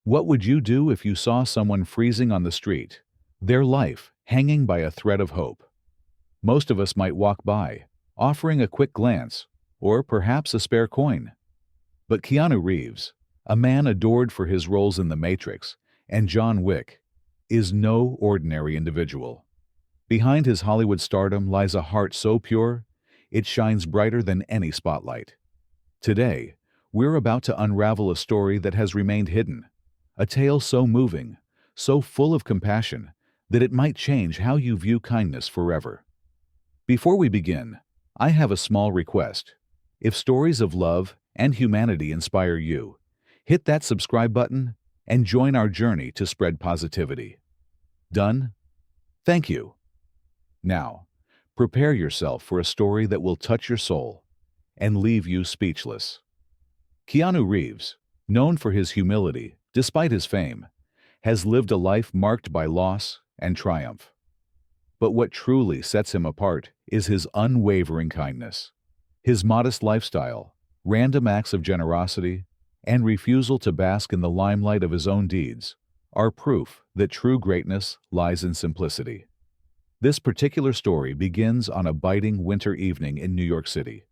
What would you do if you saw someone freezing on the street, their life hanging by a thread of hope? Most of us might walk by, offering a quick glance, or perhaps a spare coin. But Keanu Reeves, a man adored for his roles in The Matrix and John Wick, is no ordinary individual. Behind his Hollywood stardom lies a heart so pure, it shines brighter than any spotlight. Today, we're about to unravel a story that has remained hidden, a tale so moving, so full of compassion, that it might change how you view kindness forever. Before we begin, I have a small request. If stories of love and humanity inspire you, hit that subscribe button and join our journey to spread positivity. Done? Thank you. Now, prepare yourself for a story that will touch your soul and leave you speechless. Keanu Reeves, known for his humility despite his fame, has lived a life marked by loss and triumph. But what truly sets him apart is his unwavering kindness. His modest lifestyle, random acts of generosity, and refusal to bask in the limelight of his own deeds are proof that true greatness lies in simplicity. This particular story begins on a biting winter evening in New York City.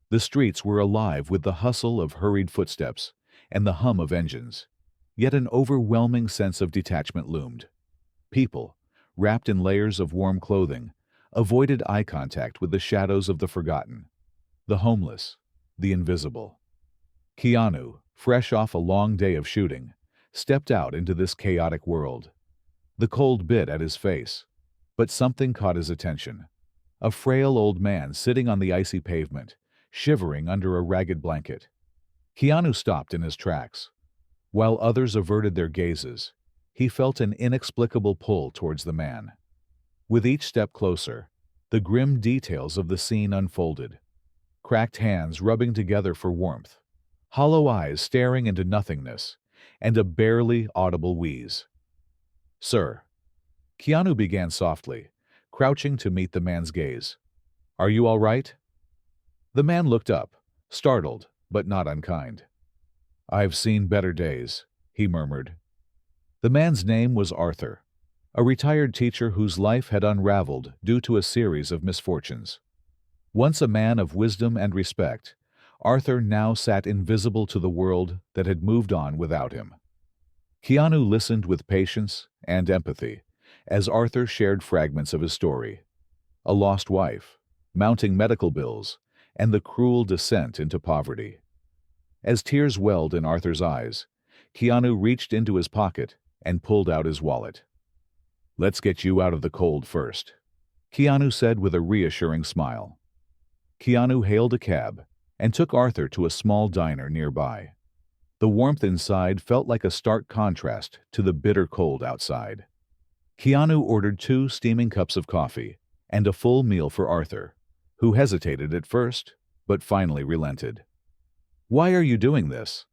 The streets were alive with the hustle of hurried footsteps and the hum of engines, yet an overwhelming sense of detachment loomed. People, wrapped in layers of warm clothing, avoided eye contact with the shadows of the forgotten, the homeless, the invisible. Keanu, fresh off a long day of shooting, stepped out into this chaotic world. The cold bit at his face, but something caught his attention. A frail old man sitting on the icy pavement, shivering under a ragged blanket. Keanu stopped in his tracks. While others averted their gazes, he felt an inexplicable pull towards the man. With each step closer, the grim details of the scene unfolded. Cracked hands rubbing together for warmth, hollow eyes staring into nothingness, and a barely audible wheeze. "Sir," Keanu began softly, crouching to meet the man's gaze. "Are you all right?" The man looked up, startled but not unkind. "I've seen better days," he murmured. The man's name was Arthur, a retired teacher whose life had unraveled due to a series of misfortunes. Once a man of wisdom and respect, Arthur now sat invisible to the world that had moved on without him. Keanu listened with patience and empathy as Arthur shared fragments of his story: a lost wife, mounting medical bills, and the cruel descent into poverty. As tears welled in Arthur's eyes, Keanu reached into his pocket and pulled out his wallet. "Let's get you out of the cold first," Keanu said with a reassuring smile. Keanu hailed a cab and took Arthur to a small diner nearby. The warmth inside felt like a stark contrast to the bitter cold outside. Keanu ordered 2 steaming cups of coffee and a full meal for Arthur, who hesitated at first, but finally relented. "Why are you doing this?"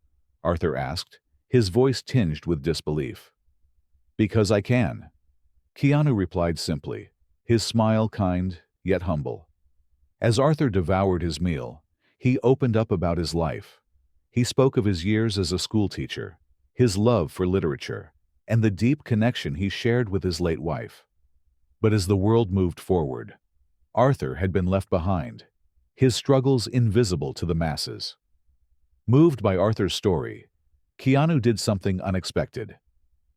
Arthur asked, his voice tinged with disbelief. "Because I can," Keanu replied simply, his smile kind yet humble. As Arthur devoured his meal, he opened up about his life. He spoke of his years as a schoolteacher, his love for literature, and the deep connection he shared with his late wife. But as the world moved forward, Arthur had been left behind, his struggles invisible to the masses. Moved by Arthur's story, Keanu did something unexpected.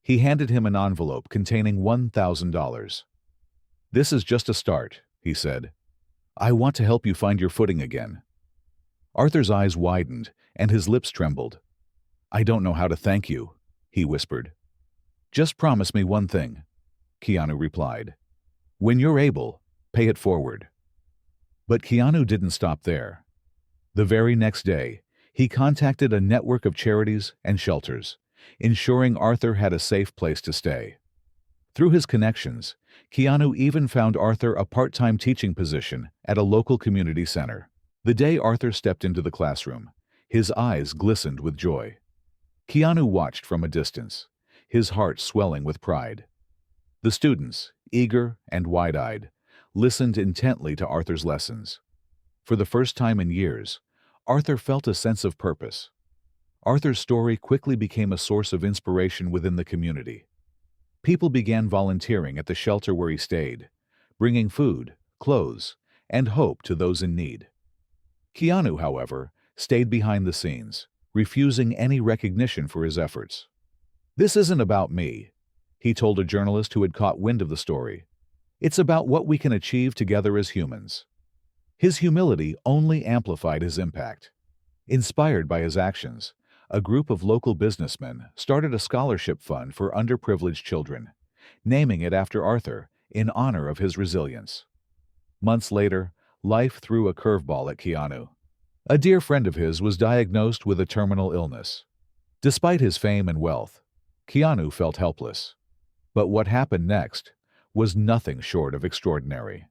He handed him an envelope containing $1,000. "This is just a start," he said. "I want to help you find your footing again." Arthur's eyes widened and his lips trembled. "I don't know how to thank you," he whispered. "Just promise me one thing," Keanu replied. "When you're able, pay it forward." But Keanu didn't stop there. The very next day, he contacted a network of charities and shelters, ensuring Arthur had a safe place to stay. Through his connections, Keanu even found Arthur a part-time teaching position at a local community center. The day Arthur stepped into the classroom, his eyes glistened with joy. Keanu watched from a distance, his heart swelling with pride. The students, eager and wide-eyed, listened intently to Arthur's lessons. For the first time in years, Arthur felt a sense of purpose. Arthur's story quickly became a source of inspiration within the community. People began volunteering at the shelter where he stayed, bringing food, clothes, and hope to those in need. Keanu, however, stayed behind the scenes, refusing any recognition for his efforts. "This isn't about me," he told a journalist who had caught wind of the story. "It's about what we can achieve together as humans." His humility only amplified his impact. Inspired by his actions, a group of local businessmen started a scholarship fund for underprivileged children, naming it after Arthur in honor of his resilience. Months later, life threw a curveball at Keanu. A dear friend of his was diagnosed with a terminal illness. Despite his fame and wealth, Keanu felt helpless. But what happened next was nothing short of extraordinary.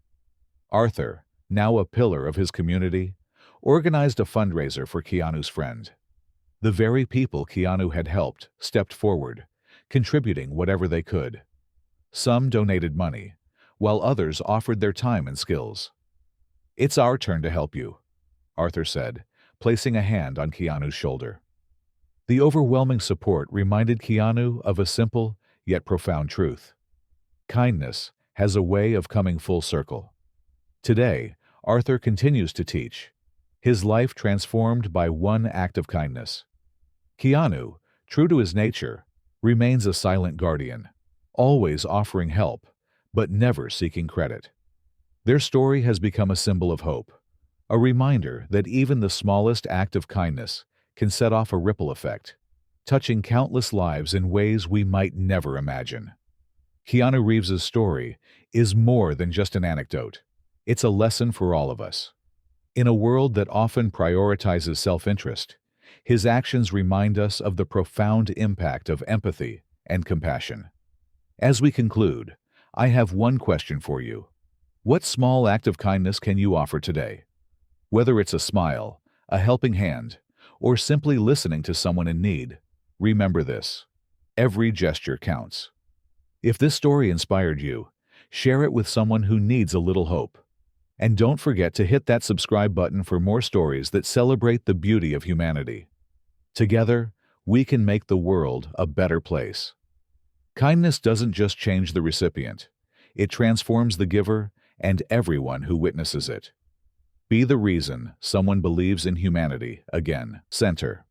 Arthur, now a pillar of his community, organized a fundraiser for Keanu's friend. The very people Keanu had helped stepped forward, contributing whatever they could. Some donated money, while others offered their time and skills. "It's our turn to help you," Arthur said, placing a hand on Keanu's shoulder. The overwhelming support reminded Keanu of a simple yet profound truth. Kindness has a way of coming full circle. Today, Arthur continues to teach, his life transformed by one act of kindness. Keanu, true to his nature, remains a silent guardian, always offering help, but never seeking credit. Their story has become a symbol of hope, a reminder that even the smallest act of kindness can set off a ripple effect, touching countless lives in ways we might never imagine. Keanu Reeves' story is more than just an anecdote. It's a lesson for all of us. In a world that often prioritizes self-interest, his actions remind us of the profound impact of empathy and compassion. As we conclude, I have one question for you. What small act of kindness can you offer today? Whether it's a smile, a helping hand, or simply listening to someone in need, remember this: every gesture counts. If this story inspired you, share it with someone who needs a little hope. And don't forget to hit that subscribe button for more stories that celebrate the beauty of humanity. Together, we can make the world a better place. Kindness doesn't just change the recipient, it transforms the giver and everyone who witnesses it. Be the reason someone believes in humanity again. Center.